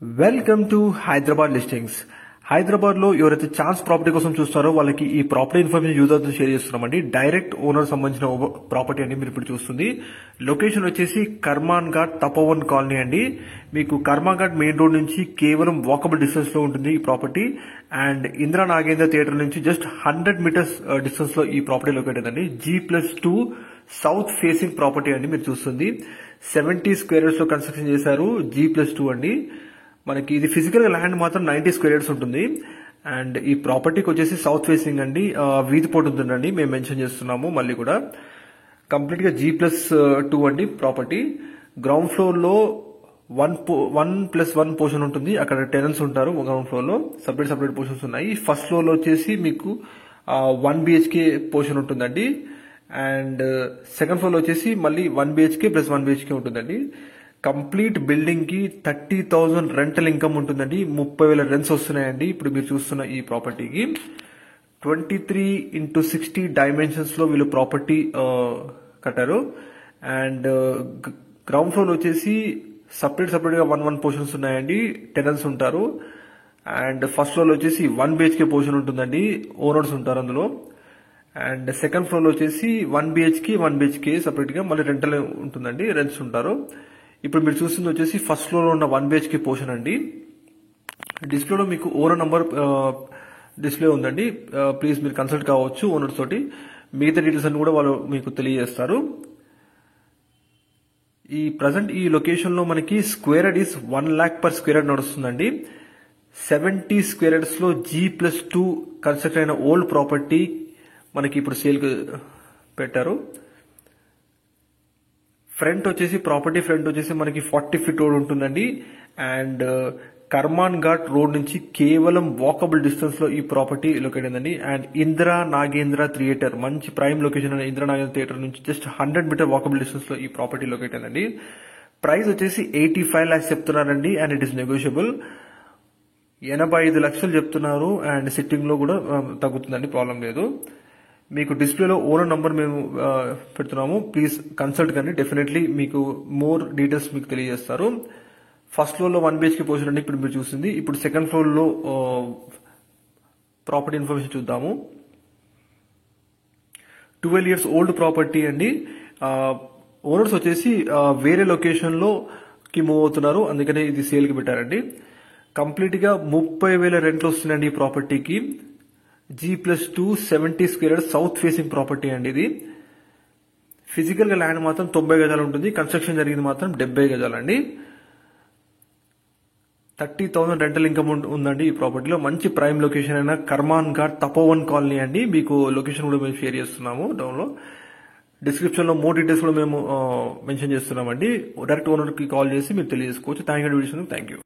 Welcome to Hyderabad listings. Hyderabad లో ఎవరైతే chance property కోసం చూస్తారో వాళ్ళకి ఈ ప్రాపర్టీ ఇన్ఫర్మేషన్ యూజర్ తో షేర్ చేస్తున్నామండి. డైరెక్ట్ ఓనర్ సంబంధించిన ప్రాపర్టీ అండి మీరు ఇప్పుడు చూస్తుంది. లొకేషన్ వచ్చేసి కర్మాన్ ఘాట్ తపోవన్ కాలనీ అండి. మీకు కర్మాన్ ఘాట్ మెయిన్ రోడ్ నుంచి కేవలం వాకబుల్ డిస్టెన్స్ లో ఉంటుంది ఈ property. And Indira Nagendra theatre నుంచి జస్ట్ 100 మీటర్స్ డిస్టెన్స్ లో ఈ ప్రాపర్టీ లొకేట్ అయిందండి. G+2 సౌత్ ఫేసింగ్ ప్రాపర్టీ అండి మీరు చూస్తుంది. 70 స్క్వేర్ యార్డ్స్ లో కన్స్ట్రక్షన్ చేశారు. G+2 అండి. మనకి ఇది ఫిజికల్ ల్యాండ్ మాత్రం 90 స్క్వేర్ యార్డ్స్ ఉంటుంది. అండ్ ఈ ప్రాపర్టీకి వచ్చేసి సౌత్ ఫేసింగ్ అండి. వీధి పోటు ఉంటుందండి మేము మెన్షన్ చేస్తున్నాము. మళ్ళీ కూడా కంప్లీట్ గా G+2 అండి ప్రాపర్టీ. గ్రౌండ్ ఫ్లోర్ లో 1+1 పోర్షన్ ఉంటుంది. అక్కడ టెనెంట్స్ ఉంటారు. గ్రౌండ్ ఫ్లోర్ లో సపరేట్ పోర్షన్స్ ఉన్నాయి. ఫస్ట్ ఫ్లోర్ లో వచ్చేసి మీకు 1 BHK పోర్షన్ ఉంటుందండి. అండ్ సెకండ్ ఫ్లోర్ లో వచ్చేసి మళ్ళీ 1 BHK + 1 BHK ఉంటుందండి. కంప్లీట్ బిల్డింగ్ కి 30,000 రెంటల్ ఇన్కమ్ ఉంటుందండి. 30,000 రెంట్స్ వస్తున్నాయండి ఇప్పుడు మీరు చూస్తున్న ఈ ప్రాపర్టీకి. 23x60 డైమెన్షన్స్ లో వీళ్ళు ప్రాపర్టీ కట్టారు. అండ్ గ్రౌండ్ ఫ్లోర్ వచ్చేసి సపరేట్ గా 1 పోర్షన్స్ ఉన్నాయండి. టెనెంట్స్ ఉంటారు. అండ్ ఫస్ట్ ఫ్లోర్ లో వచ్చేసి 1 BHK పోర్షన్ ఉంటుందండి. ఓనర్స్ ఉంటారు అందులో. అండ్ సెకండ్ ఫ్లోర్ లో వచ్చేసి 1 BHK సపరేట్ గా మళ్ళీ రెంటల్ ఉంటుందండి. రెంట్స్ ఉంటారు. ఇప్పుడు మీరు చూస్తుంది వచ్చేసి ఫస్ట్ ఫ్లోర్ లో ఉన్న 1 BHK పోర్షన్ అండి. డిస్ప్లేలో మీకు ఓనర్ నంబర్ డిస్ప్లే ఉందండి. ప్లీజ్ మీరు కన్సల్ట్ కావచ్చు ఓనర్ తోటి. మిగతా డీటెయిల్స్ అన్ని కూడా వాళ్ళు మీకు తెలియజేస్తారు. ఈ ప్రజెంట్ ఈ లొకేషన్ లో మనకి square yard is 1 lakh per square yard నడుస్తుందండి. 70 స్క్వేర్ యార్డ్స్ లో G+2 కన్స్ట్రక్ట్ అయిన ఓల్డ్ ప్రాపర్టీ మనకి ఇప్పుడు సేల్ పెట్టారు. ప్రాపర్టీ ఫ్రంట్ వచ్చేసి మనకి 40 feet రోడ్ ఉంటుందండి. అండ్ కర్మాన్ ఘాట్ రోడ్ నుంచి కేవలం వాకబుల్ డిస్టెన్స్ లో ఈ ప్రాపర్టీ లొకేట్ అయిందండి. అండ్ ఇందిరా నాగేంద్ర థియేటర్ మంచి ప్రైమ్ లొకేషన్ అయిన ఇందిరా నాగేంద్ర థియేటర్ నుంచి జస్ట్ 100 మీటర్ వాకబుల్ డిస్టెన్స్ లో ఈ ప్రాపర్టీ లొకేట్ అయిందండి. ప్రైస్ వచ్చేసి 85 lakhs చెప్తున్నారండి. And it is negotiable. 85 లక్షలు చెప్తున్నారు. అండ్ సిట్టింగ్ లో కూడా తగ్గుతుందండి, ప్రాబ్లం లేదు. మీకు డిస్ప్లేలో ఓనర్ నంబర్ మేము పెడుతున్నాము. ప్లీజ్ కన్సల్ట్ కానీ డెఫినెట్లీ మీకు మోర్ డీటెయిల్స్ మీకు తెలియజేస్తారు. ఫస్ట్ ఫ్లోర్ లో 1 BHK పోర్షన్ అండి ఇప్పుడు మీరు చూసింది. ఇప్పుడు సెకండ్ ఫ్లోర్ లో ప్రాపర్టీ ఇన్ఫర్మేషన్ చూద్దాము. 12 years ఓల్డ్ ప్రాపర్టీ అండి. ఓనర్స్ వచ్చేసి వేరే లొకేషన్ లో కి మూవ్ అవుతున్నారు. అందుకనే ఇది సేల్ కి పెట్టారండి. కంప్లీట్ గా 30,000 రెంట్లు వస్తున్నాయండి ఈ ప్రాపర్టీకి. G+2 70 square yard south facing property అండి ఇది. ఫిజికల్ గా ల్యాండ్ మాత్రం 90 గజాలు ఉంటుంది. కన్స్ట్రక్షన్ జరిగింది మాత్రం 70 గజాలండి. 30,000 రెంటల్ ఇన్కమ్ ఉందండి ఈ ప్రాపర్టీలో. మంచి ప్రైమ్ లొకేషన్ అయిన కర్మాన్ ఘాట్ తపోవన్ కాలనీ అండి. మీకు లొకేషన్ కూడా మేము షేర్ చేస్తున్నాము డౌన్ లో. డిస్క్రిప్షన్ లో మోర్ డీటెయిల్స్ కూడా మేము మెన్షన్ చేస్తున్నామండి. డైరెక్ట్ ఓనర్ కి కాల్ చేసి మీరు తెలియజేసుకోవచ్చు. Thank you.